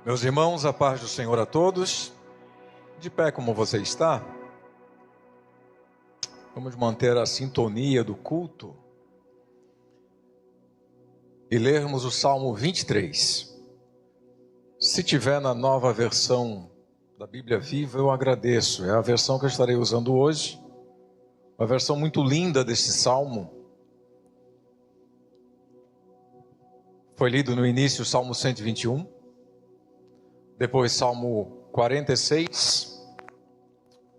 Meus irmãos, a paz do Senhor a todos. De pé como você está. Vamos manter a sintonia do culto e lermos o Salmo 23. Se tiver na nova versão da Bíblia Viva, eu agradeço. É a versão que eu estarei usando hoje. Uma versão muito linda desse Salmo. Foi lido no início o Salmo 121. Depois Salmo 46,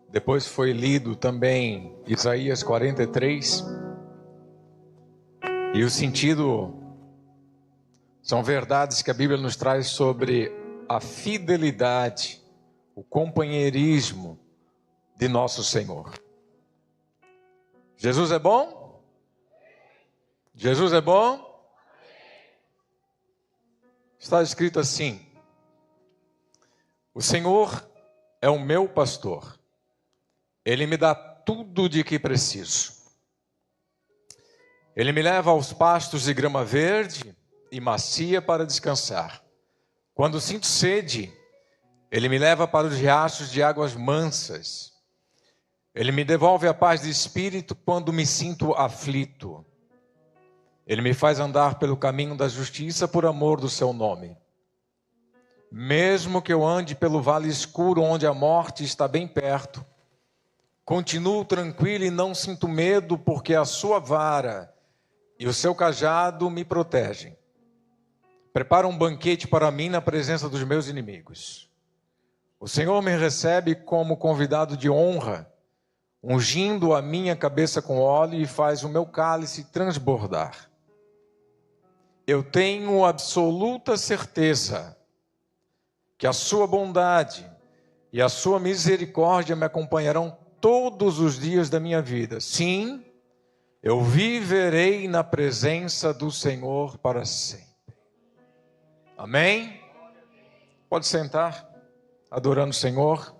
depois foi lido também Isaías 43, e o sentido são verdades que a Bíblia nos traz sobre a fidelidade, o companheirismo de nosso Senhor. Jesus é bom? Jesus é bom? Está escrito assim: o Senhor é o meu pastor, Ele me dá tudo de que preciso. Ele me leva aos pastos de grama verde e macia para descansar. Quando sinto sede, Ele me leva para os riachos de águas mansas. Ele me devolve a paz de espírito quando me sinto aflito. Ele me faz andar pelo caminho da justiça por amor do seu nome. Mesmo que eu ande pelo vale escuro onde a morte está bem perto, continuo tranquilo e não sinto medo, porque a sua vara e o seu cajado me protegem. Prepara um banquete para mim na presença dos meus inimigos. O Senhor me recebe como convidado de honra, ungindo a minha cabeça com óleo e faz o meu cálice transbordar. Eu tenho absoluta certeza que a sua bondade e a sua misericórdia me acompanharão todos os dias da minha vida. Sim, eu viverei na presença do Senhor para sempre. Amém? Pode sentar, adorando o Senhor.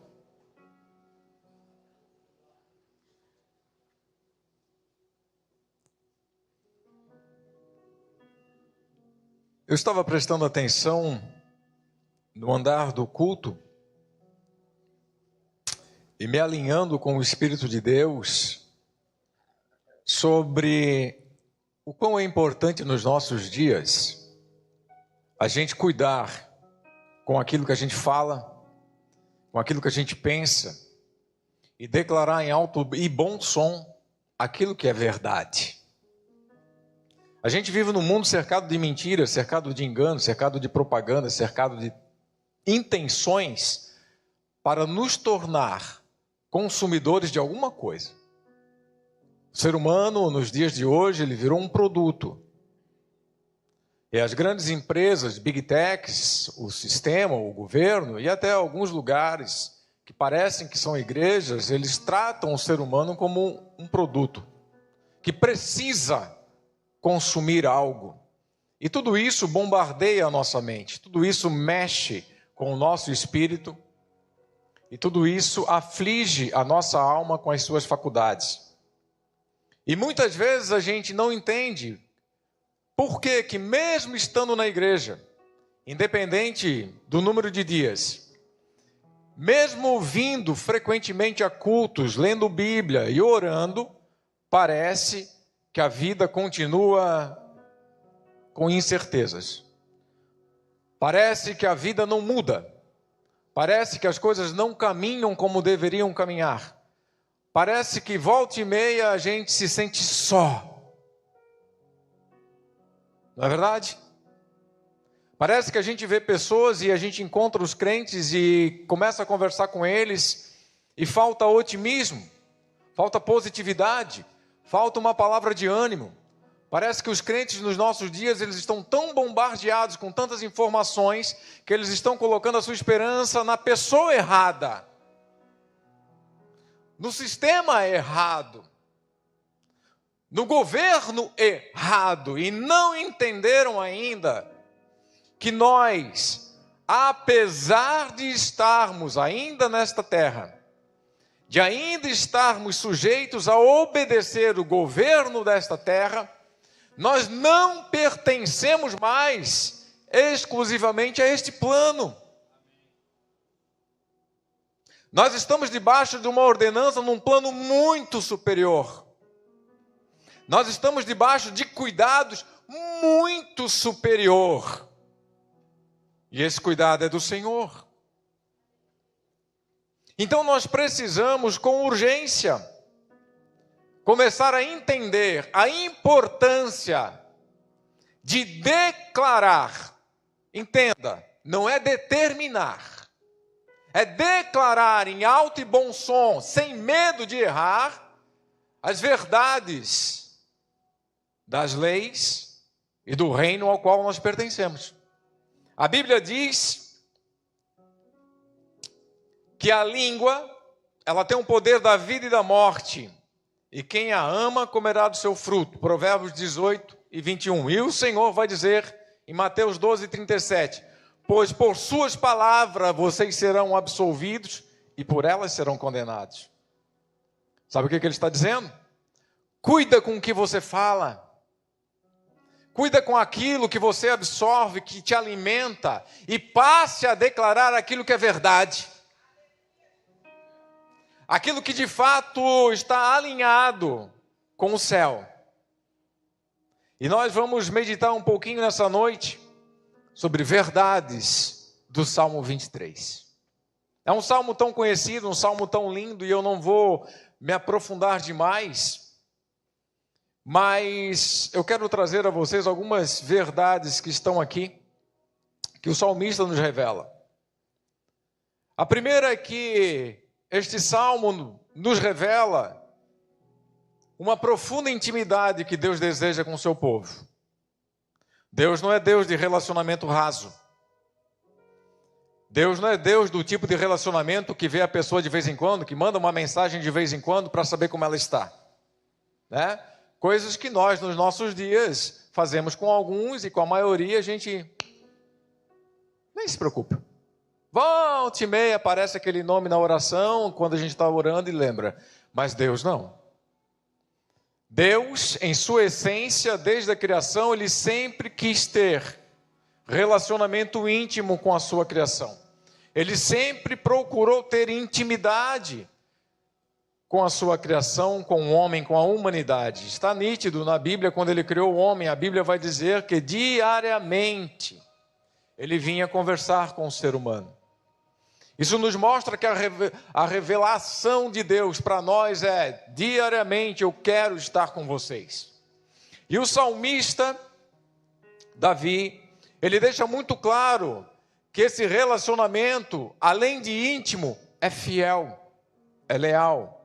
Eu estava prestando atenção no andar do culto e me alinhando com o Espírito de Deus sobre o quão é importante nos nossos dias a gente cuidar com aquilo que a gente fala, com aquilo que a gente pensa e declarar em alto e bom som aquilo que é verdade. A gente vive num mundo cercado de mentiras, cercado de engano, cercado de propaganda, cercado de intenções para nos tornar consumidores de alguma coisa. O ser humano, nos dias de hoje, ele virou um produto. E as grandes empresas, Big Techs, o sistema, o governo e até alguns lugares que parecem que são igrejas, eles tratam o ser humano como um produto que precisa consumir algo. E tudo isso bombardeia a nossa mente, tudo isso mexe com o nosso espírito, e tudo isso aflige a nossa alma com as suas faculdades. E muitas vezes a gente não entende por que mesmo estando na igreja, independente do número de dias, mesmo vindo frequentemente a cultos, lendo Bíblia e orando, parece que a vida continua com incertezas. Parece que a vida não muda. Parece que as coisas não caminham como deveriam caminhar. Parece que volta e meia a gente se sente só. Não é verdade? Parece que a gente vê pessoas e a gente encontra os crentes e começa a conversar com eles e falta otimismo, falta positividade, falta uma palavra de ânimo. Parece que os crentes nos nossos dias, eles estão tão bombardeados com tantas informações que eles estão colocando a sua esperança na pessoa errada, no sistema errado, no governo errado, e não entenderam ainda que nós, apesar de estarmos ainda nesta terra, de ainda estarmos sujeitos a obedecer o governo desta terra, nós não pertencemos mais exclusivamente a este plano. Nós estamos debaixo de uma ordenança num plano muito superior. Nós estamos debaixo de cuidados muito superior. E esse cuidado é do Senhor. Então nós precisamos, com urgência, começar a entender a importância de declarar. Entenda, não é determinar. É declarar em alto e bom som, sem medo de errar, as verdades das leis e do reino ao qual nós pertencemos. A Bíblia diz que a língua, ela tem o poder da vida e da morte, e quem a ama comerá do seu fruto. Provérbios 18 e 21. E o Senhor vai dizer em Mateus 12, 37, pois por suas palavras vocês serão absolvidos e por elas serão condenados. Sabe o que ele está dizendo? Cuida com o que você fala. Cuida com aquilo que você absorve, que te alimenta, e passe a declarar aquilo que é verdade. Aquilo que de fato está alinhado com o céu. E nós vamos meditar um pouquinho nessa noite sobre verdades do Salmo 23. É um salmo tão conhecido, um salmo tão lindo, e eu não vou me aprofundar demais, mas eu quero trazer a vocês algumas verdades que estão aqui, que o salmista nos revela. A primeira é que este salmo nos revela uma profunda intimidade que Deus deseja com o seu povo. Deus não é Deus de relacionamento raso. Deus não é Deus do tipo de relacionamento que vê a pessoa de vez em quando, que manda uma mensagem de vez em quando para saber como ela está. Né? Coisas que nós, nos nossos dias, fazemos com alguns e com a maioria a gente nem se preocupa. Volta e meia aparece aquele nome na oração, quando a gente está orando e lembra. Mas Deus não. Deus, em sua essência, desde a criação, Ele sempre quis ter relacionamento íntimo com a sua criação. Ele sempre procurou ter intimidade com a sua criação, com o homem, com a humanidade. Está nítido na Bíblia, quando Ele criou o homem, a Bíblia vai dizer que diariamente Ele vinha conversar com o ser humano. Isso nos mostra que a revelação de Deus para nós é: diariamente eu quero estar com vocês. E o salmista Davi, ele deixa muito claro que esse relacionamento, além de íntimo, é fiel, é leal,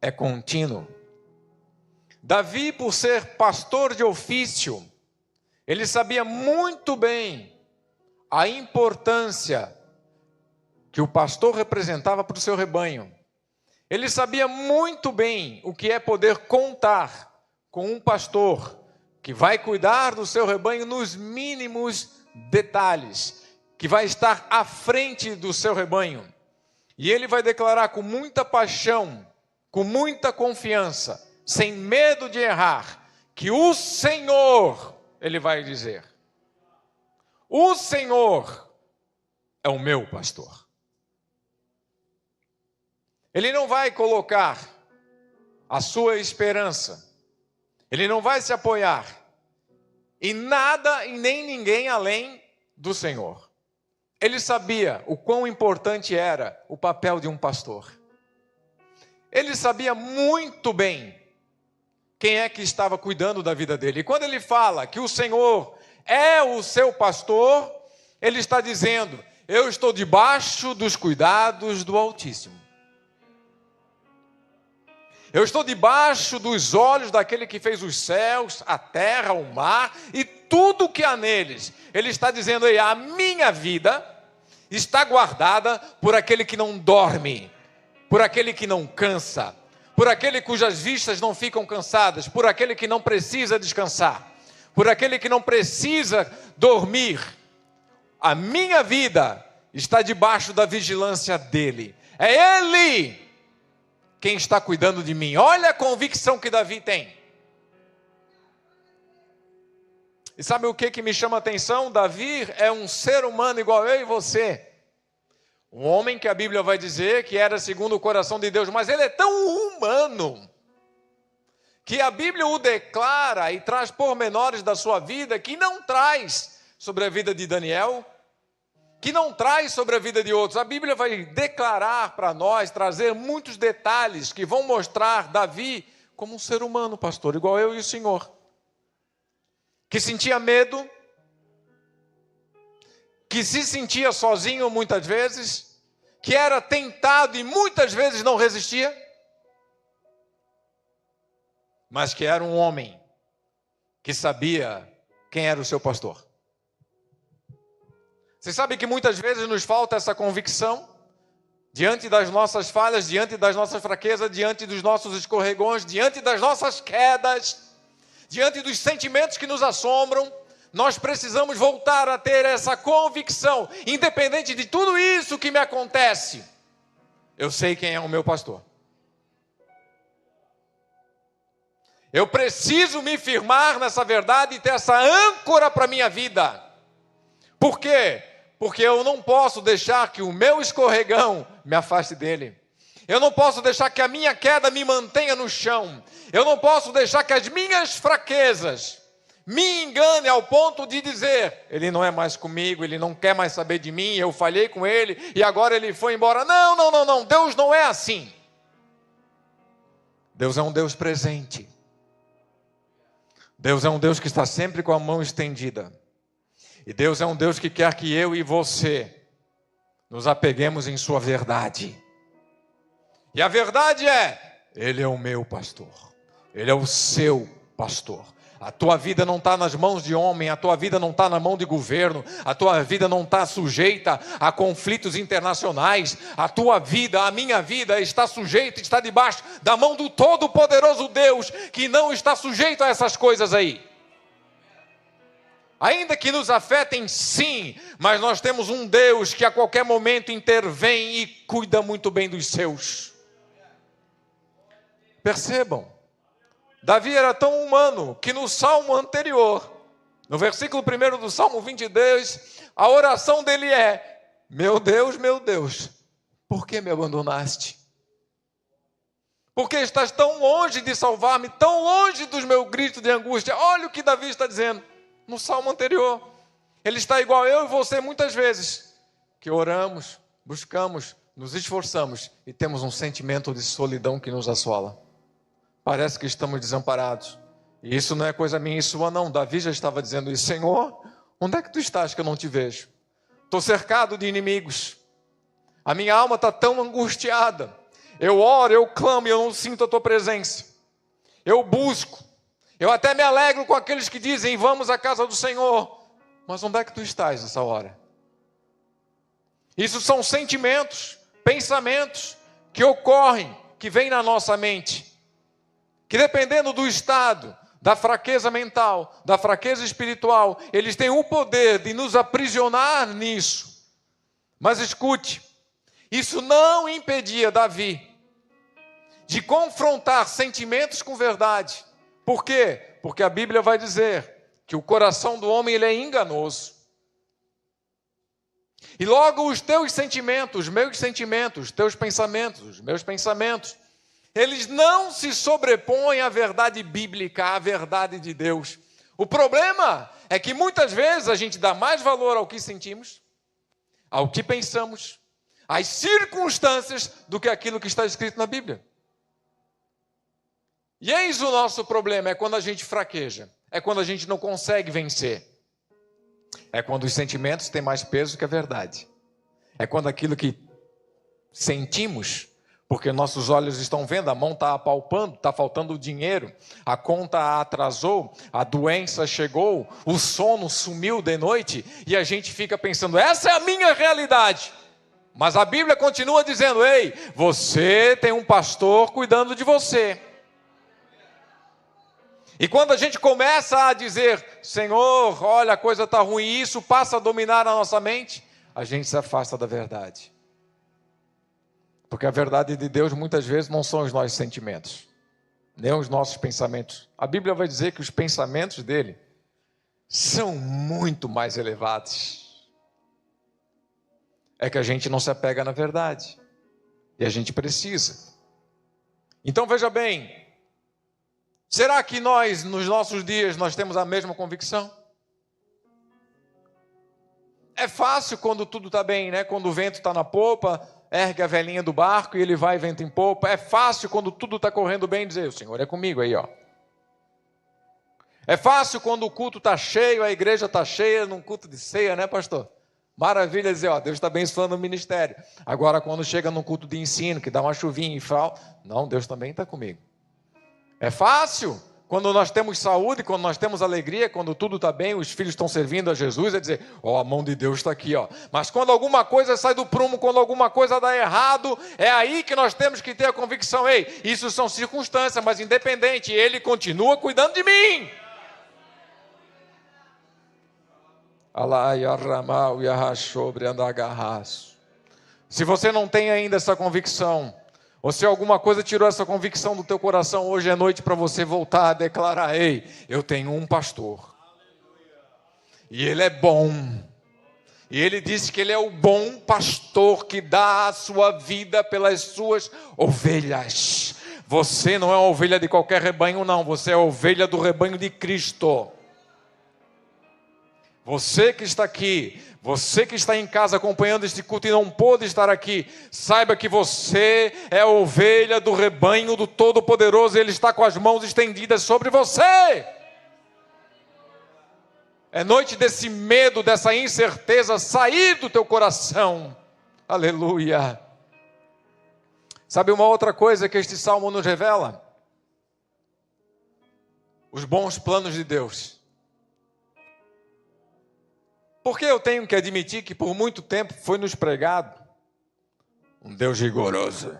é contínuo. Davi, por ser pastor de ofício, ele sabia muito bem a importância que o pastor representava para o seu rebanho. Ele sabia muito bem o que é poder contar com um pastor que vai cuidar do seu rebanho nos mínimos detalhes, que vai estar à frente do seu rebanho. E ele vai declarar com muita paixão, com muita confiança, sem medo de errar, que o Senhor, ele vai dizer, o Senhor é o meu pastor. Ele não vai colocar a sua esperança, ele não vai se apoiar em nada e nem ninguém além do Senhor. Ele sabia o quão importante era o papel de um pastor. Ele sabia muito bem quem é que estava cuidando da vida dele. E quando ele fala que o Senhor é o seu pastor, ele está dizendo: eu estou debaixo dos cuidados do Altíssimo. Eu estou debaixo dos olhos daquele que fez os céus, a terra, o mar e tudo que há neles. Ele está dizendo aí: a minha vida está guardada por aquele que não dorme, por aquele que não cansa, por aquele cujas vistas não ficam cansadas, por aquele que não precisa descansar, por aquele que não precisa dormir. A minha vida está debaixo da vigilância dele. É ele quem está cuidando de mim. Olha a convicção que Davi tem. E sabe o que me chama a atenção? Davi é um ser humano igual eu e você. Um homem que a Bíblia vai dizer que era segundo o coração de Deus, mas ele é tão humano que a Bíblia o declara e traz pormenores da sua vida que não traz sobre a vida de Daniel, que não traz sobre a vida de outros. A Bíblia vai declarar para nós, trazer muitos detalhes que vão mostrar Davi como um ser humano, pastor, igual eu e o senhor, que sentia medo, que se sentia sozinho muitas vezes, que era tentado e muitas vezes não resistia, mas que era um homem que sabia quem era o seu pastor. Você sabe que muitas vezes nos falta essa convicção, diante das nossas falhas, diante das nossas fraquezas, diante dos nossos escorregões, diante das nossas quedas, diante dos sentimentos que nos assombram. Nós precisamos voltar a ter essa convicção, independente de tudo isso que me acontece, eu sei quem é o meu pastor. Eu preciso me firmar nessa verdade e ter essa âncora para a minha vida. Por quê? Porque eu não posso deixar que o meu escorregão me afaste dele. Eu não posso deixar que a minha queda me mantenha no chão. Eu não posso deixar que as minhas fraquezas me engane ao ponto de dizer, ele não é mais comigo, ele não quer mais saber de mim, eu falhei com ele e agora ele foi embora. Não, Deus não é assim. Deus é um Deus presente. Deus é um Deus que está sempre com a mão estendida. E Deus é um Deus que quer que eu e você nos apeguemos em sua verdade. E a verdade é, Ele é o meu pastor. Ele é o seu pastor. A tua vida não está nas mãos de homem, a tua vida não está na mão de governo, a tua vida não está sujeita a conflitos internacionais, a tua vida, a minha vida está sujeita, está debaixo da mão do Todo-Poderoso Deus, que não está sujeito a essas coisas aí. Ainda que nos afetem, sim, mas nós temos um Deus que a qualquer momento intervém e cuida muito bem dos seus. Percebam. Davi era tão humano que no salmo anterior, no versículo 1 do salmo 22, a oração dele é: meu Deus, por que me abandonaste? Por que estás tão longe de salvar-me, tão longe dos meus gritos de angústia? Olha o que Davi está dizendo no salmo anterior. Ele está igual eu e você muitas vezes, que oramos, buscamos, nos esforçamos e temos um sentimento de solidão que nos assola. Parece que estamos desamparados. E isso não é coisa minha e sua, não. Davi já estava dizendo isso. Senhor, onde é que tu estás que eu não te vejo? Estou cercado de inimigos. A minha alma está tão angustiada. Eu oro, eu clamo e eu não sinto a tua presença. Eu busco. Eu até me alegro com aqueles que dizem, vamos à casa do Senhor. Mas onde é que tu estás nessa hora? Isso são sentimentos, pensamentos que ocorrem, que vêm na nossa mente. Que dependendo do estado, da fraqueza mental, da fraqueza espiritual, eles têm o poder de nos aprisionar nisso. Mas escute, isso não impedia Davi de confrontar sentimentos com verdade. Por quê? Porque a Bíblia vai dizer que o coração do homem ele é enganoso. E logo os teus sentimentos, os meus sentimentos, teus pensamentos, os meus pensamentos, eles não se sobrepõem à verdade bíblica, à verdade de Deus. O problema é que muitas vezes a gente dá mais valor ao que sentimos, ao que pensamos, às circunstâncias, do que aquilo que está escrito na Bíblia. E eis o nosso problema, é quando a gente fraqueja, é quando a gente não consegue vencer. É quando os sentimentos têm mais peso que a verdade. É quando aquilo que sentimos, porque nossos olhos estão vendo, a mão está apalpando, está faltando dinheiro, a conta atrasou, a doença chegou, o sono sumiu de noite, e a gente fica pensando, essa é a minha realidade. Mas a Bíblia continua dizendo, ei, você tem um pastor cuidando de você. E quando a gente começa a dizer, Senhor, olha, a coisa está ruim, isso passa a dominar a nossa mente, a gente se afasta da verdade. Porque a verdade de Deus muitas vezes não são os nossos sentimentos, nem os nossos pensamentos. A Bíblia vai dizer que os pensamentos dele são muito mais elevados. é que a gente não se apega na verdade. E a gente precisa. Então veja bem, será que nós, nos nossos dias, nós temos a mesma convicção? É fácil quando tudo está bem, né? Quando o vento está na popa, ergue a velinha do barco e ele vai vento em popa. É fácil quando tudo está correndo bem dizer, o Senhor é comigo aí, ó. É fácil quando o culto está cheio, a igreja está cheia, num culto de ceia, né, pastor? Maravilha dizer, ó, Deus está abençoando o ministério. Agora, quando chega num culto de ensino, que dá uma chuvinha e fala, não, Deus também está comigo. É fácil quando nós temos saúde, quando nós temos alegria, quando tudo está bem, os filhos estão servindo a Jesus, é dizer, ó, a mão de Deus está aqui, ó. Mas quando alguma coisa sai do prumo, quando alguma coisa dá errado, é aí que nós temos que ter a convicção, ei, isso são circunstâncias, mas independente, Ele continua cuidando de mim. Se você não tem ainda essa convicção, ou se alguma coisa tirou essa convicção do teu coração, hoje é noite para você voltar a declarar, ei, eu tenho um pastor, e ele é bom, e ele disse que ele é o bom pastor que dá a sua vida pelas suas ovelhas. Você não é uma ovelha de qualquer rebanho, não, você é a ovelha do rebanho de Cristo. Você que está aqui, você que está em casa acompanhando este culto e não pôde estar aqui, saiba que você é a ovelha do rebanho do Todo-Poderoso e Ele está com as mãos estendidas sobre você. É noite desse medo, dessa incerteza sair do teu coração. Aleluia. Sabe uma outra coisa que este salmo nos revela? Os bons planos de Deus. Porque eu tenho que admitir que por muito tempo foi nos pregado um Deus rigoroso.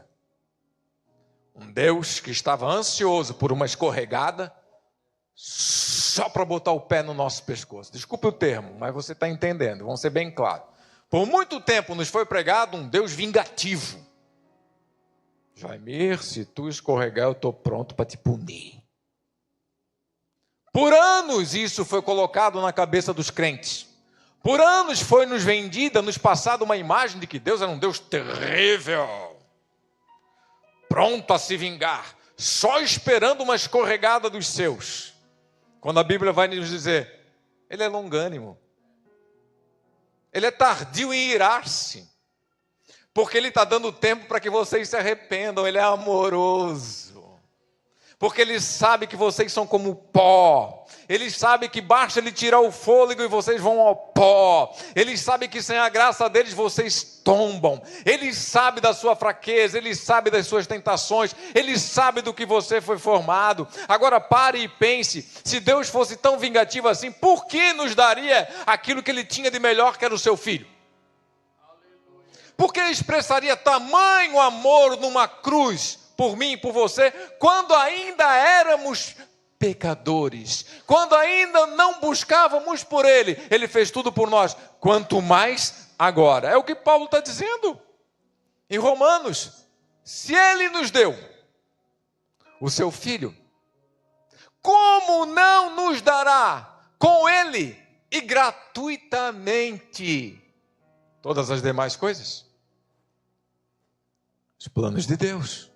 Um Deus que estava ansioso por uma escorregada só para botar o pé no nosso pescoço. Desculpe o termo, mas você está entendendo, vamos ser bem claros. Por muito tempo nos foi pregado um Deus vingativo. Jaimir, se tu escorregar, eu estou pronto para te punir. Por anos isso foi colocado na cabeça dos crentes. Por anos foi nos vendida, nos passada uma imagem de que Deus era um Deus terrível, pronto a se vingar, só esperando uma escorregada dos seus. Quando a Bíblia vai nos dizer, Ele é longânimo, Ele é tardio em irar-se, porque Ele está dando tempo para que vocês se arrependam, Ele é amoroso. Porque Ele sabe que vocês são como pó. Ele sabe que basta Ele tirar o fôlego e vocês vão ao pó. Ele sabe que sem a graça deles vocês tombam. Ele sabe da sua fraqueza. Ele sabe das suas tentações. Ele sabe do que você foi formado. Agora pare e pense. Se Deus fosse tão vingativo assim, por que nos daria aquilo que Ele tinha de melhor, que era o seu filho? Por que expressaria tamanho amor numa cruz por mim e por você, quando ainda éramos pecadores, quando ainda não buscávamos por Ele? Ele fez tudo por nós, quanto mais agora. É o que Paulo está dizendo em Romanos. Se Ele nos deu o seu Filho, como não nos dará com Ele e gratuitamente todas as demais coisas? Os planos de Deus.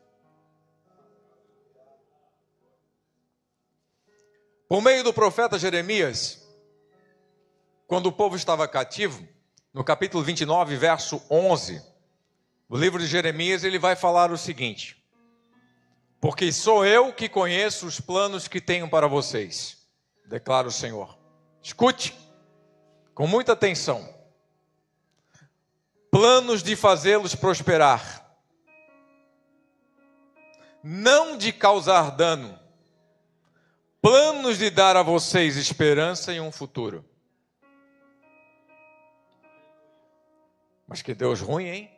Por meio do profeta Jeremias, quando o povo estava cativo, no capítulo 29, verso 11, o livro de Jeremias, ele vai falar o seguinte: porque sou eu que conheço os planos que tenho para vocês, declara o Senhor. Escute, com muita atenção. Planos de fazê-los prosperar, não de causar dano. Planos de dar a vocês esperança e um futuro. Mas que Deus ruim, hein?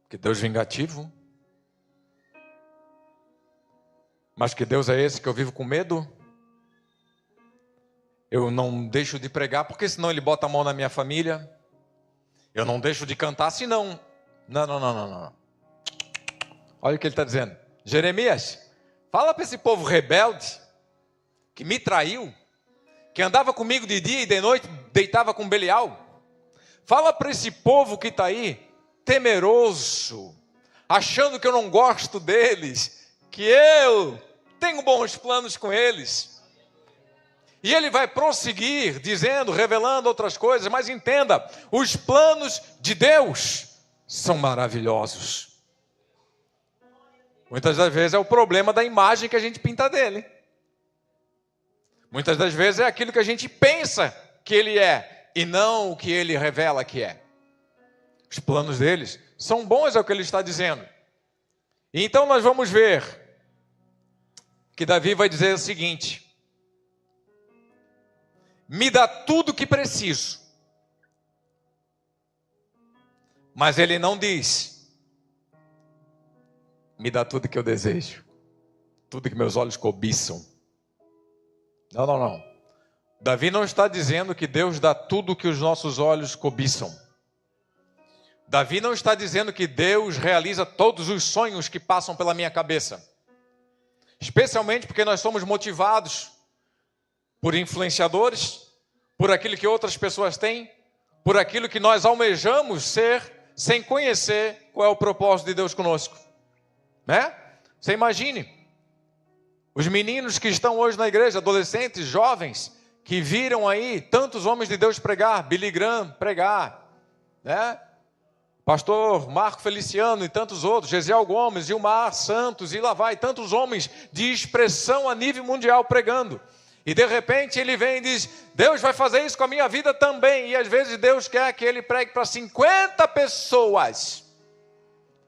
Que Deus vingativo. Mas que Deus é esse que eu vivo com medo? Eu não deixo de pregar, porque senão Ele bota a mão na minha família. Eu não deixo de cantar, senão... Não. Olha o que ele está dizendo. Jeremias, fala para esse povo rebelde, que me traiu, que andava comigo de dia e de noite, deitava com Belial. Fala para esse povo que está aí, temeroso, achando que eu não gosto deles, que eu tenho bons planos com eles. E ele vai prosseguir dizendo, revelando outras coisas, mas entenda, os planos de Deus são maravilhosos. Muitas das vezes é o problema da imagem que a gente pinta dele. Muitas das vezes é aquilo que a gente pensa que ele é, e não o que ele revela que é. Os planos deles são bons, é o que ele está dizendo. E então nós vamos ver que Davi vai dizer o seguinte: me dá tudo o que preciso. Mas ele não diz, me dá tudo que eu desejo, tudo que meus olhos cobiçam. Não, não, não. Davi não está dizendo que Deus dá tudo o que os nossos olhos cobiçam. Davi não está dizendo que Deus realiza todos os sonhos que passam pela minha cabeça. Especialmente porque nós somos motivados por influenciadores, por aquilo que outras pessoas têm, por aquilo que nós almejamos ser, sem conhecer qual é o propósito de Deus conosco. Né? Você imagine, os meninos que estão hoje na igreja, adolescentes, jovens, que viram aí tantos homens de Deus pregar, Billy Graham pregar, né? Pastor Marco Feliciano e tantos outros, Gesiel Gomes, Gilmar Santos, e lá vai, tantos homens de expressão a nível mundial pregando. E de repente ele vem e diz, Deus vai fazer isso com a minha vida também. E às vezes Deus quer que ele pregue para 50 pessoas.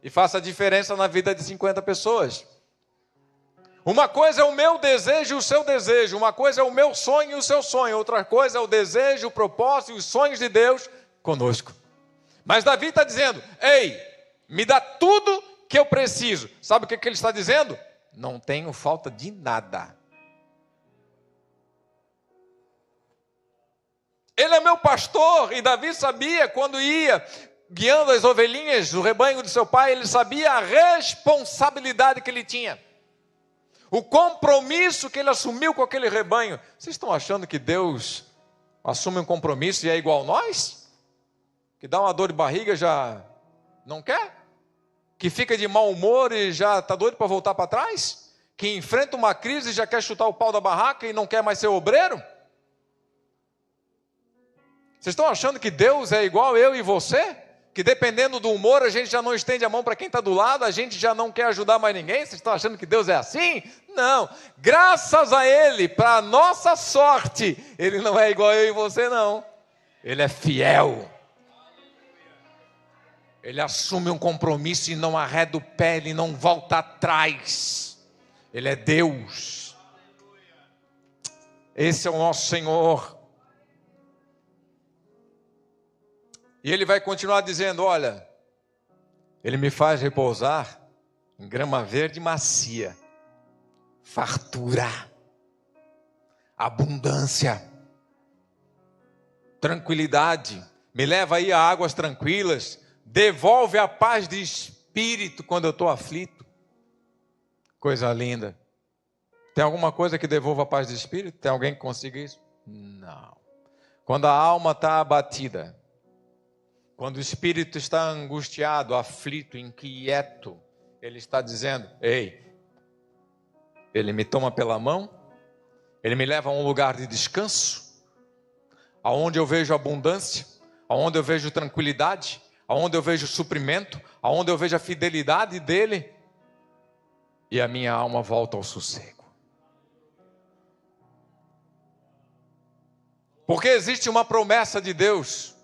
E faça a diferença na vida de 50 pessoas. Uma coisa é o meu desejo e o seu desejo. Uma coisa é o meu sonho e o seu sonho. Outra coisa é o desejo, o propósito e os sonhos de Deus conosco. Mas Davi está dizendo, ei, me dá tudo que eu preciso. Sabe o que ele está dizendo? Não tenho falta de nada. Ele é meu pastor, e Davi sabia, quando ia guiando as ovelhinhas do rebanho de seu pai, ele sabia a responsabilidade que ele tinha. O compromisso que ele assumiu com aquele rebanho. Vocês estão achando que Deus assume um compromisso e é igual a nós? Que dá uma dor de barriga e já não quer? Que fica de mau humor e já está doido para voltar para trás? Que enfrenta uma crise e já quer chutar o pau da barraca e não quer mais ser obreiro? Vocês estão achando que Deus é igual eu e você? Que dependendo do humor a gente já não estende a mão para quem está do lado, a gente já não quer ajudar mais ninguém? Vocês estão achando que Deus é assim? Não, graças a Ele, para a nossa sorte, Ele não é igual eu e você não. Ele é fiel. Ele assume um compromisso e não arreda o pé, Ele não volta atrás. Ele é Deus. Esse é o nosso Senhor. E ele vai continuar dizendo, olha, ele me faz repousar em grama verde macia, fartura, abundância, tranquilidade, me leva aí a águas tranquilas, devolve a paz de espírito quando eu estou aflito. Coisa linda. Tem alguma coisa que devolva a paz de espírito? Tem alguém que consiga isso? Não. Quando a alma está abatida, quando o espírito está angustiado, aflito, inquieto, ele está dizendo, ei, ele me toma pela mão, ele me leva a um lugar de descanso, aonde eu vejo abundância, aonde eu vejo tranquilidade, aonde eu vejo suprimento, aonde eu vejo a fidelidade dele, e a minha alma volta ao sossego. Porque existe uma promessa de Deus,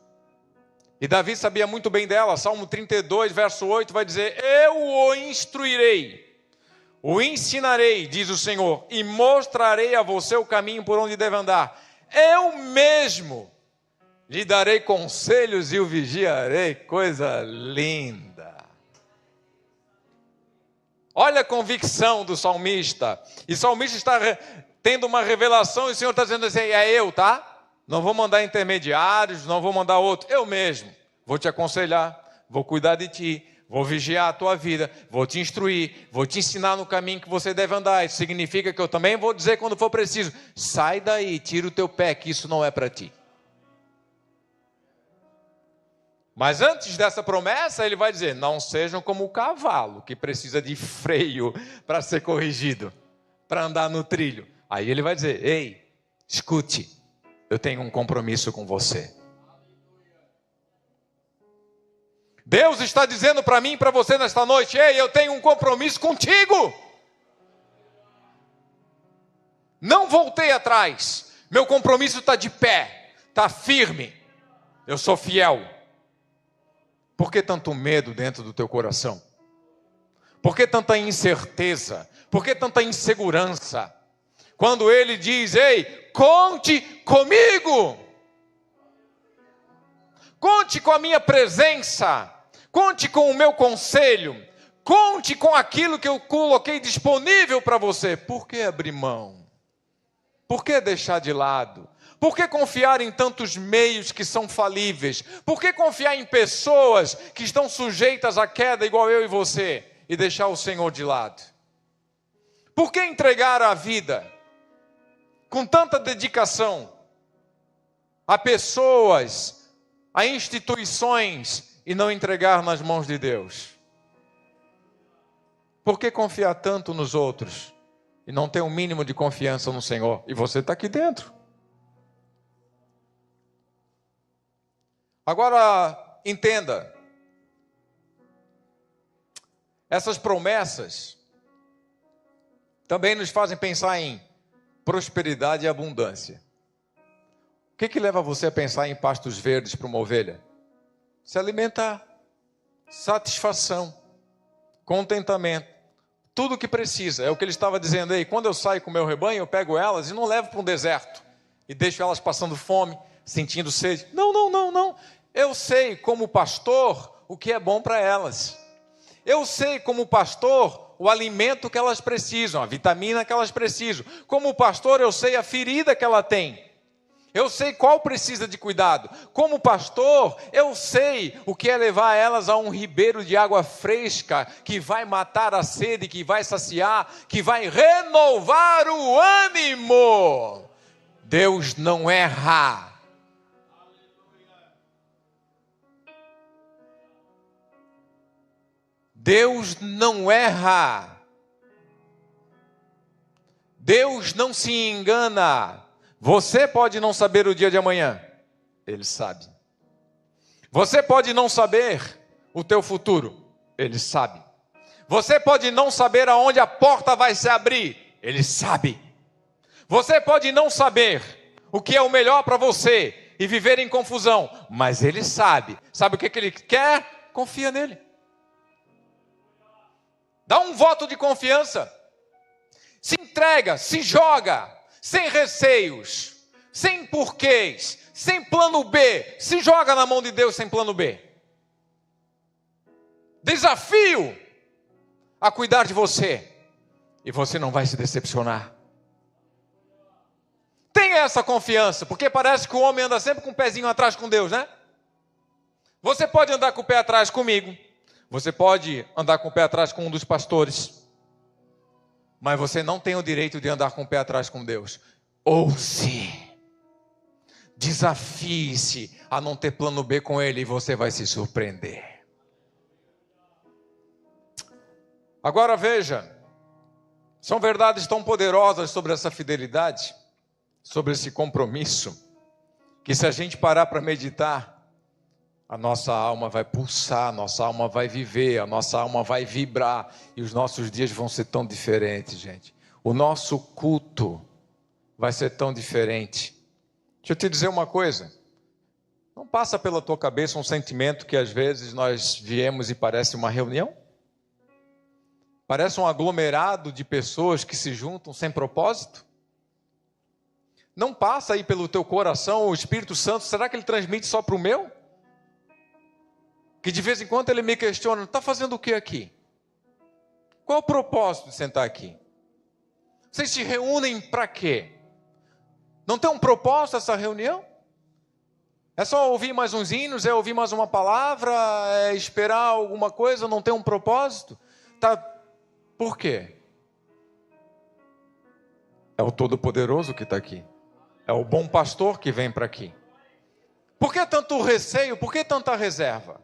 e Davi sabia muito bem dela. Salmo 32, verso 8 vai dizer, eu o instruirei, o ensinarei, diz o Senhor, e mostrarei a você o caminho por onde deve andar. Eu mesmo lhe darei conselhos e o vigiarei. Coisa linda. Olha a convicção do salmista. E o salmista está tendo uma revelação e o Senhor está dizendo assim, é eu, tá? Não vou mandar intermediários, não vou mandar outro. Eu mesmo vou te aconselhar, vou cuidar de ti, vou vigiar a tua vida, vou te instruir, vou te ensinar no caminho que você deve andar. Isso significa que eu também vou dizer quando for preciso, sai daí, tira o teu pé, que isso não é para ti. Mas antes dessa promessa, ele vai dizer: não sejam como o cavalo, que precisa de freio para ser corrigido, para andar no trilho. Aí ele vai dizer: ei, escute, eu tenho um compromisso com você. Deus está dizendo para mim e para você nesta noite: ei, eu tenho um compromisso contigo. Não voltei atrás. Meu compromisso está de pé, está firme. Eu sou fiel. Por que tanto medo dentro do teu coração? Por que tanta incerteza? Por que tanta insegurança? Quando ele diz: ei, conte comigo. Conte com a minha presença. Conte com o meu conselho. Conte com aquilo que eu coloquei disponível para você. Por que abrir mão? Por que deixar de lado? Por que confiar em tantos meios que são falíveis? Por que confiar em pessoas que estão sujeitas à queda igual eu e você e deixar o Senhor de lado? Por que entregar a vida com tanta dedicação a pessoas, a instituições e não entregar nas mãos de Deus? Por que confiar tanto nos outros e não ter um mínimo de confiança no Senhor? E você está aqui dentro. Agora, entenda. Essas promessas também nos fazem pensar em prosperidade e abundância. O que leva você a pensar em pastos verdes para uma ovelha? Se alimentar, satisfação, contentamento, tudo o que precisa. É o que ele estava dizendo aí: quando eu saio com o meu rebanho, eu pego elas e não levo para um deserto e deixo elas passando fome, sentindo sede. Não. Eu sei como pastor o que é bom para elas. Eu sei como pastor o alimento que elas precisam, a vitamina que elas precisam. Como pastor eu sei a ferida que ela tem. Eu sei qual precisa de cuidado. Como pastor, eu sei o que é levar elas a um ribeiro de água fresca, que vai matar a sede, que vai saciar, que vai renovar o ânimo. Deus não erra. Deus não erra. Deus não se engana. Você pode não saber o dia de amanhã, Ele sabe. Você pode não saber o teu futuro, Ele sabe. Você pode não saber aonde a porta vai se abrir, Ele sabe. Você pode não saber o que é o melhor para você e viver em confusão, mas Ele sabe. Sabe o que Ele quer? Confia nele. Dá um voto de confiança. Se entrega, se joga, sem receios, sem porquês, sem plano B. Se joga na mão de Deus sem plano B. Desafio a cuidar de você. E você não vai se decepcionar. Tenha essa confiança, porque parece que o homem anda sempre com o pezinho atrás com Deus, né? Você pode andar com o pé atrás comigo. Você pode andar com o pé atrás com um dos pastores, mas você não tem o direito de andar com o pé atrás com Deus. Ouse, desafie-se a não ter plano B com Ele e você vai se surpreender. Agora veja, são verdades tão poderosas sobre essa fidelidade, sobre esse compromisso, que se a gente parar para meditar, a nossa alma vai pulsar, a nossa alma vai viver, a nossa alma vai vibrar, e os nossos dias vão ser tão diferentes, gente. O nosso culto vai ser tão diferente. Deixa eu te dizer uma coisa. Não passa pela tua cabeça um sentimento que às vezes nós viemos e parece uma reunião? Parece um aglomerado de pessoas que se juntam sem propósito? Não passa aí pelo teu coração o Espírito Santo, será que ele transmite só para o meu? Que de vez em quando ele me questiona: está fazendo o que aqui? Qual o propósito de sentar aqui? Vocês se reúnem para quê? Não tem um propósito essa reunião? É só ouvir mais uns hinos, é ouvir mais uma palavra, é esperar alguma coisa, não tem um propósito? Tá. Por quê? É o Todo-Poderoso que está aqui. É o bom pastor que vem para aqui. Por que tanto receio? Por que tanta reserva?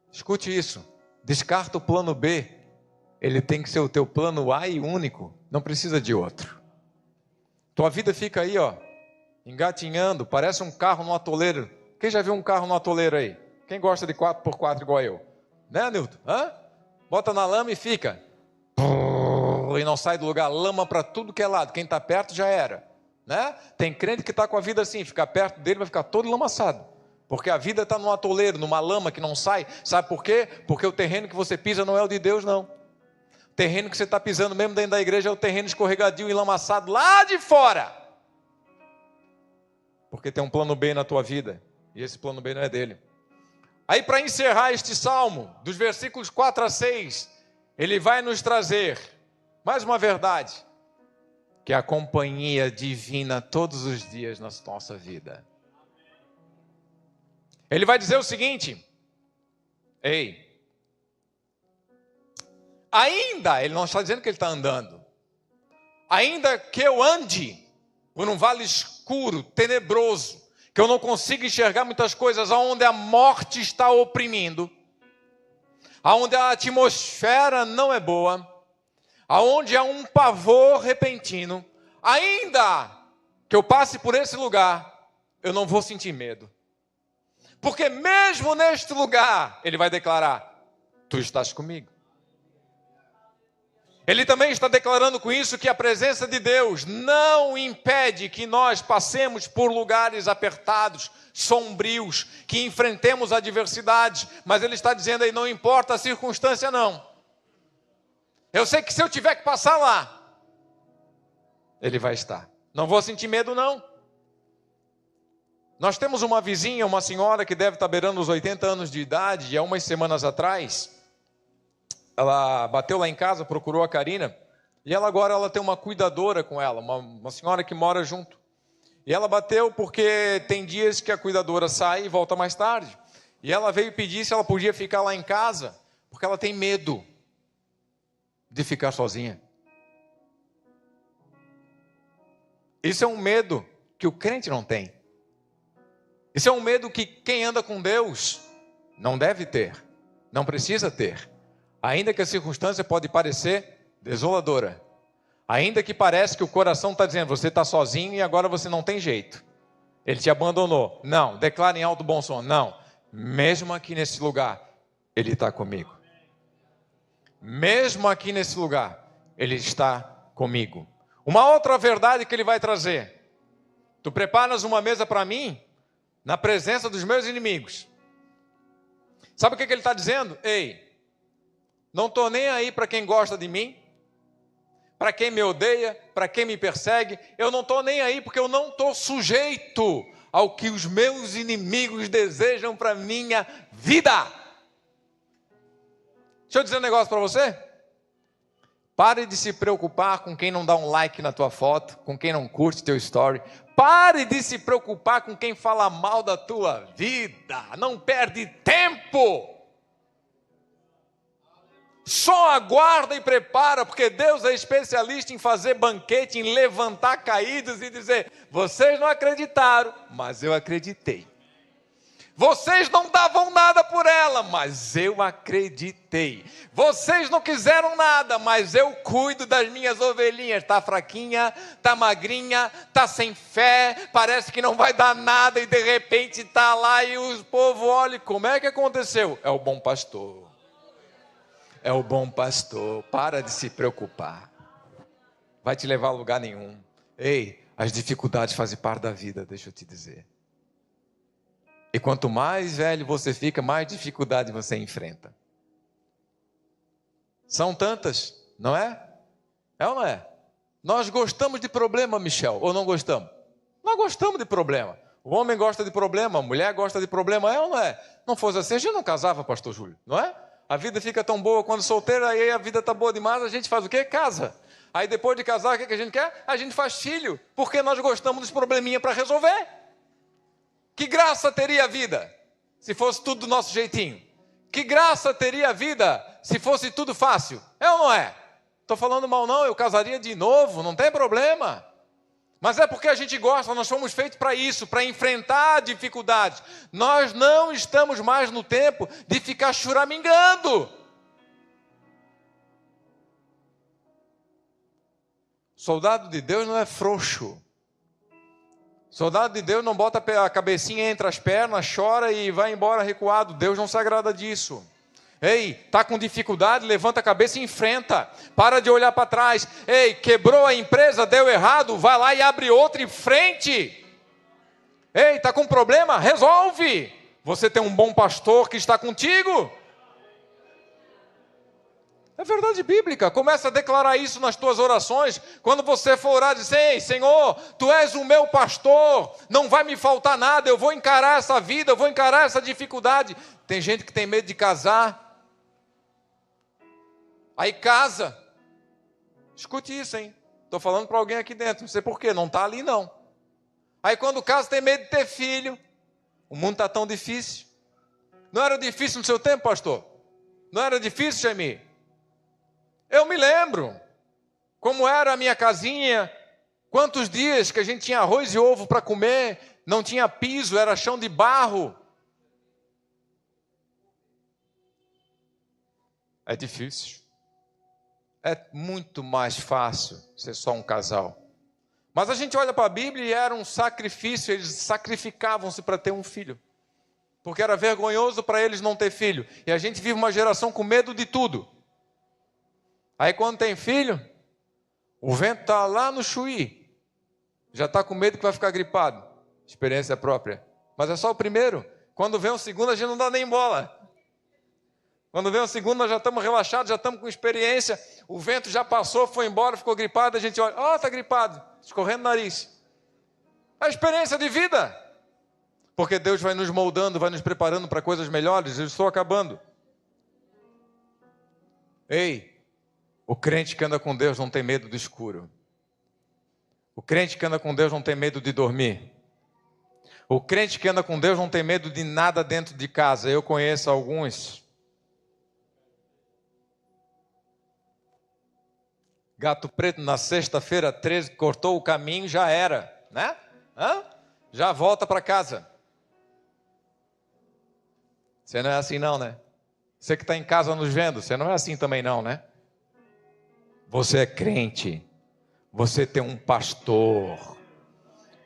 Escute isso. Descarta o plano B. Ele tem que ser o teu plano A e único. Não precisa de outro. Tua vida fica aí, ó, engatinhando. Parece um carro no atoleiro. Quem já viu um carro no atoleiro aí? Quem gosta de 4x4 igual eu? Né, Nilton? Hã? Bota na lama e fica. E não sai do lugar. Lama para tudo que é lado. Quem está perto já era. Né? Tem crente que está com a vida assim. Ficar perto dele vai ficar todo lamaçado. Porque a vida está num atoleiro, numa lama que não sai. Sabe por quê? Porque o terreno que você pisa não é o de Deus, não. O terreno que você está pisando mesmo dentro da igreja é o terreno escorregadio e lamaçado lá de fora. Porque tem um plano B na tua vida. E esse plano B não é dele. Aí, para encerrar este salmo, dos versículos 4 a 6, ele vai nos trazer mais uma verdade, que é a companhia divina todos os dias na nossa vida. Ele vai dizer o seguinte: ei, ainda, ele não está dizendo que ele está andando, ainda que eu ande por um vale escuro, tenebroso, que eu não consigo enxergar muitas coisas, aonde a morte está oprimindo, aonde a atmosfera não é boa, aonde há um pavor repentino, ainda que eu passe por esse lugar, eu não vou sentir medo. Porque mesmo neste lugar, ele vai declarar: tu estás comigo. Ele também está declarando com isso que a presença de Deus não impede que nós passemos por lugares apertados, sombrios, que enfrentemos adversidades, mas ele está dizendo aí, não importa a circunstância não. Eu sei que se eu tiver que passar lá, ele vai estar. Não vou sentir medo não. Nós temos uma vizinha, uma senhora que deve estar beirando os 80 anos de idade, e há umas semanas atrás, ela bateu lá em casa, procurou a Karina, e agora ela tem uma cuidadora com ela, uma senhora que mora junto. E ela bateu porque tem dias que a cuidadora sai e volta mais tarde. E ela veio pedir se ela podia ficar lá em casa, porque ela tem medo de ficar sozinha. Isso é um medo que o crente não tem. Isso é um medo que quem anda com Deus não deve ter, não precisa ter. Ainda que a circunstância pode parecer desoladora. Ainda que pareça que o coração está dizendo, você está sozinho e agora você não tem jeito. Ele te abandonou. Não, declara em alto bom som. Não, mesmo aqui nesse lugar, Ele está comigo. Mesmo aqui nesse lugar, Ele está comigo. Uma outra verdade que Ele vai trazer. Tu preparas uma mesa para mim, na presença dos meus inimigos. Sabe o que Ele está dizendo? Ei, não estou nem aí para quem gosta de mim, para quem me odeia, para quem me persegue. Eu não estou nem aí porque eu não estou sujeito ao que os meus inimigos desejam para minha vida. Deixa eu dizer um negócio para você. Pare de se preocupar com quem não dá um like na tua foto, com quem não curte teu story. Pare de se preocupar com quem fala mal da tua vida. Não perde tempo. Só aguarda e prepara, porque Deus é especialista em fazer banquete, em levantar caídos e dizer, vocês não acreditaram, mas eu acreditei. Vocês não davam nada por ela, mas eu acreditei. Vocês não quiseram nada, mas eu cuido das minhas ovelhinhas. Está fraquinha, está magrinha, está sem fé, parece que não vai dar nada e de repente está lá e o povo olha, como é que aconteceu? É o bom pastor. É o bom pastor, para de se preocupar. Vai te levar a lugar nenhum. Ei, as dificuldades fazem parte da vida, deixa eu te dizer. E quanto mais velho você fica, mais dificuldade você enfrenta. São tantas, não é? É ou não é? Nós gostamos de problema, Michel, ou não gostamos? Nós gostamos de problema. O homem gosta de problema, a mulher gosta de problema, é ou não é? Não fosse assim, a gente não casava, pastor Júlio, não é? A vida fica tão boa quando solteiro, aí a vida está boa demais, a gente faz o quê? Casa. Aí depois de casar, o que a gente quer? A gente faz filho, porque nós gostamos dos probleminha para resolver. Que graça teria a vida se fosse tudo do nosso jeitinho? Que graça teria a vida se fosse tudo fácil? É ou não é? Estou falando mal não, eu casaria de novo, não tem problema. Mas é porque a gente gosta, nós fomos feitos para isso, para enfrentar dificuldades. Nós não estamos mais no tempo de ficar choramingando. Soldado de Deus não é frouxo. Soldado de Deus não bota a cabecinha entre as pernas, chora e vai embora recuado. Deus não se agrada disso. Ei, está com dificuldade, levanta a cabeça e enfrenta. Para de olhar para trás. Ei, quebrou a empresa, deu errado, vai lá e abre outra em frente. Ei, está com problema? Resolve. Você tem um bom pastor que está contigo. É verdade bíblica. Começa a declarar isso nas tuas orações. Quando você for orar, diz: ei, Senhor, Tu és o meu pastor, não vai me faltar nada, eu vou encarar essa vida, eu vou encarar essa dificuldade. Tem gente que tem medo de casar. Aí casa. Escute isso, hein? Estou falando para alguém aqui dentro, não sei porquê, não está ali não. Aí quando casa tem medo de ter filho. O mundo está tão difícil. Não era difícil no seu tempo, pastor? Não era difícil, Jaime? Eu me lembro como era a minha casinha, quantos dias que a gente tinha arroz e ovo para comer, não tinha piso, era chão de barro. É difícil. É muito mais fácil ser só um casal. Mas a gente olha para a Bíblia e era um sacrifício, eles sacrificavam-se para ter um filho. Porque era vergonhoso para eles não ter filho. E a gente vive uma geração com medo de tudo. Aí quando tem filho, o vento está lá no Chuí. Já está com medo que vai ficar gripado. Experiência própria. Mas é só o primeiro. Quando vem o segundo, a gente não dá nem bola. Quando vem o segundo, nós já estamos relaxados, já estamos com experiência. O vento já passou, foi embora, ficou gripado. A gente olha, está gripado, escorrendo o nariz. É a experiência de vida. Porque Deus vai nos moldando, vai nos preparando para coisas melhores. Eu estou acabando. Ei, o crente que anda com Deus não tem medo do escuro. O crente que anda com Deus não tem medo de dormir. O crente que anda com Deus não tem medo de nada dentro de casa. Eu conheço alguns. Gato preto na sexta-feira 13 cortou o caminho, já era, né? Já volta para casa. Você não é assim não, né? Você que está em casa nos vendo, você não é assim também não, né? Você é crente, você tem um pastor,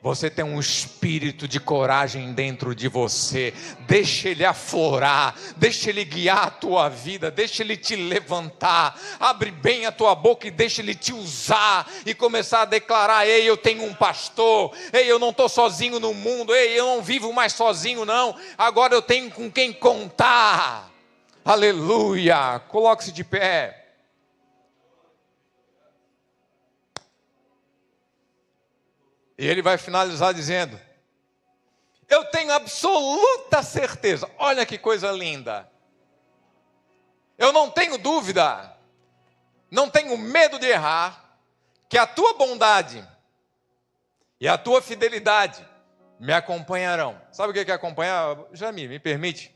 você tem um espírito de coragem dentro de você. Deixa ele aflorar, deixa ele guiar a tua vida, deixa ele te levantar. Abre bem a tua boca e deixa ele te usar e começar a declarar: ei, eu tenho um pastor, ei, eu não estou sozinho no mundo, ei, eu não vivo mais sozinho não, agora eu tenho com quem contar. Aleluia, coloque-se de pé. E ele vai finalizar dizendo: eu tenho absoluta certeza, olha que coisa linda, eu não tenho dúvida, não tenho medo de errar, que a tua bondade e a tua fidelidade me acompanharão. Sabe o que é acompanhar? Jami, me permite?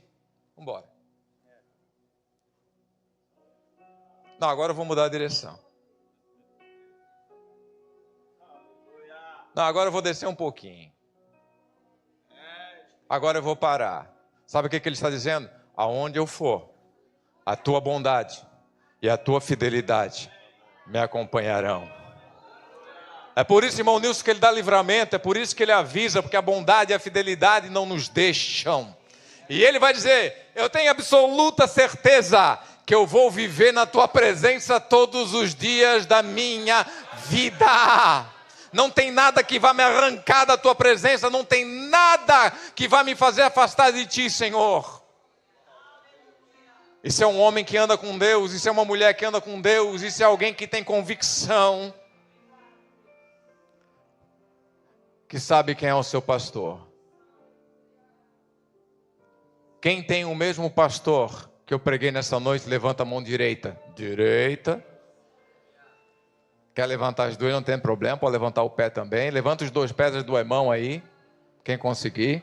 Vamos embora. Não, agora eu vou mudar a direção. Não, agora eu vou descer um pouquinho. Agora eu vou parar. Sabe o que ele está dizendo? Aonde eu for, a tua bondade e a tua fidelidade me acompanharão. É por isso, irmão Nilson, que ele dá livramento, é por isso que ele avisa, porque a bondade e a fidelidade não nos deixam. E ele vai dizer: eu tenho absoluta certeza que eu vou viver na tua presença todos os dias da minha vida. Não tem nada que vá me arrancar da tua presença, não tem nada que vá me fazer afastar de ti, Senhor. Isso é um homem que anda com Deus, isso é uma mulher que anda com Deus, isso é alguém que tem convicção, que sabe quem é o seu pastor. Quem tem o mesmo pastor que eu preguei nessa noite, levanta a mão direita. Direita. Quer levantar as duas, não tem problema, pode levantar o pé também. Levanta os dois pés, as duas mãos aí, quem conseguir.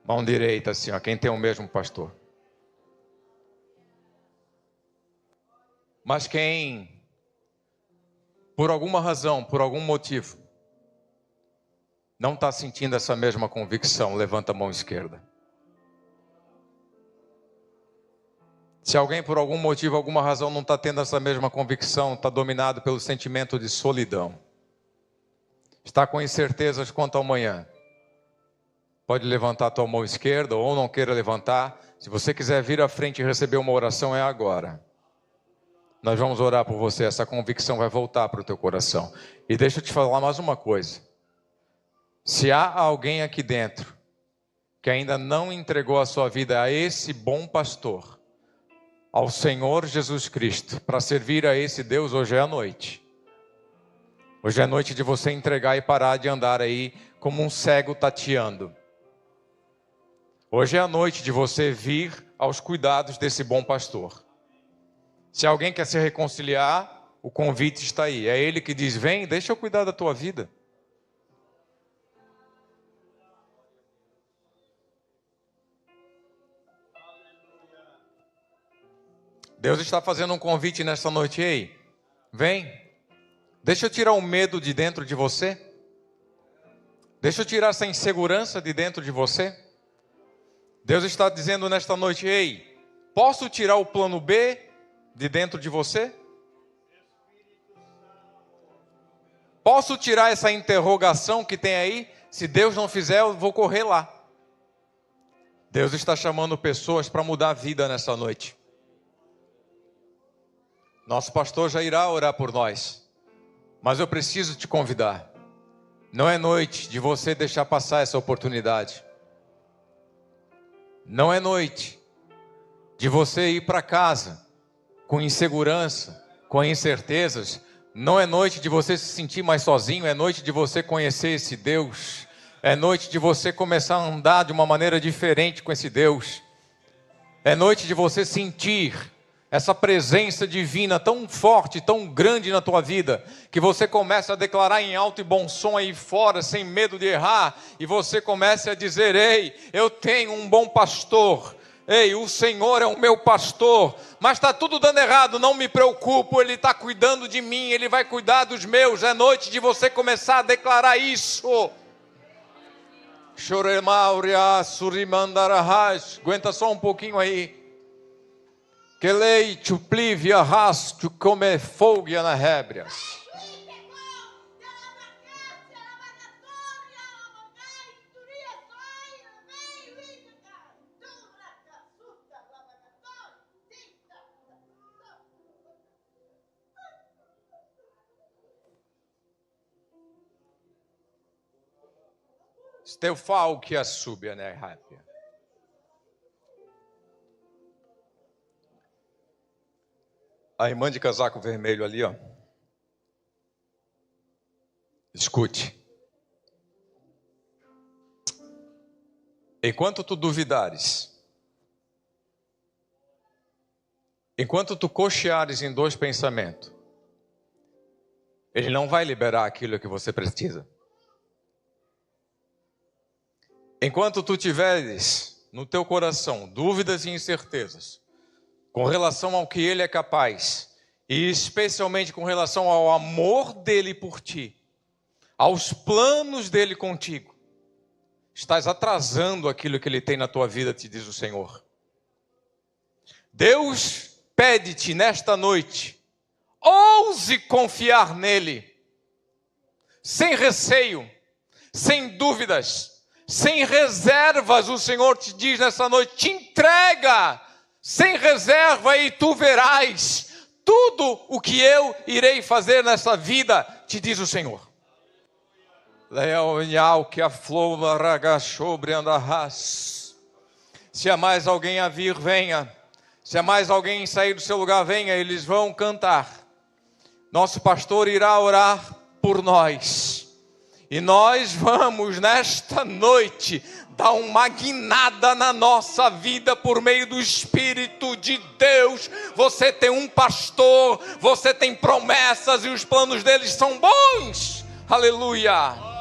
Mão direita assim, ó, quem tem o mesmo pastor. Mas quem, por alguma razão, por algum motivo, não está sentindo essa mesma convicção, levanta a mão esquerda. Se alguém por algum motivo, alguma razão não está tendo essa mesma convicção, está dominado pelo sentimento de solidão, está com incertezas quanto ao amanhã, pode levantar a tua mão esquerda ou não queira levantar. Se você quiser vir à frente e receber uma oração, é agora. Nós vamos orar por você, essa convicção vai voltar para o teu coração. E deixa eu te falar mais uma coisa. Se há alguém aqui dentro que ainda não entregou a sua vida a esse bom pastor, ao Senhor Jesus Cristo, para servir a esse Deus, hoje é a noite. Hoje é a noite de você entregar e parar de andar aí como um cego tateando. Hoje é a noite de você vir aos cuidados desse bom pastor. Se alguém quer se reconciliar, o convite está aí. É Ele que diz, vem, deixa eu cuidar da tua vida. Deus está fazendo um convite nesta noite. Ei, vem, deixa eu tirar o medo de dentro de você. Deixa eu tirar essa insegurança de dentro de você. Deus está dizendo nesta noite, ei, posso tirar o plano B de dentro de você? Posso tirar essa interrogação que tem aí? Se Deus não fizer, eu vou correr lá. Deus está chamando pessoas para mudar a vida nessa noite. Nosso pastor já irá orar por nós, mas eu preciso te convidar. Não é noite de você deixar passar essa oportunidade. Não é noite de você ir para casa com insegurança, com incertezas. Não é noite de você se sentir mais sozinho, é noite de você conhecer esse Deus. É noite de você começar a andar de uma maneira diferente com esse Deus. É noite de você sentir essa presença divina tão forte, tão grande na tua vida, que você começa a declarar em alto e bom som aí fora, sem medo de errar, e você começa a dizer, ei, eu tenho um bom pastor. Ei, o Senhor é o meu pastor, mas está tudo dando errado, não me preocupo, Ele está cuidando de mim, Ele vai cuidar dos meus. É noite de você começar a declarar isso. Aguenta só um pouquinho aí. Que leite, plivia, rasto, come fogo na rébrias. Stefal que a súbia, né, rápida. A irmã de casaco vermelho ali, ó. Escute. Enquanto tu duvidares, enquanto tu cocheares em dois pensamentos, Ele não vai liberar aquilo que você precisa. Enquanto tu tiveres no teu coração dúvidas e incertezas com relação ao que Ele é capaz, e especialmente com relação ao amor dEle por ti, aos planos dEle contigo, estás atrasando aquilo que Ele tem na tua vida, te diz o Senhor. Deus pede-te nesta noite, ouse confiar nele, sem receio, sem dúvidas, sem reservas. O Senhor te diz nessa noite, te entrega, sem reserva, e tu verás tudo o que eu irei fazer nessa vida, te diz o Senhor. Se há mais alguém a vir, venha. Se há mais alguém sair do seu lugar, venha. Eles vão cantar. Nosso pastor irá orar por nós. E nós vamos nesta noite dar uma guinada na nossa vida por meio do Espírito de Deus. Você tem um pastor, você tem promessas e os planos deles são bons. Aleluia.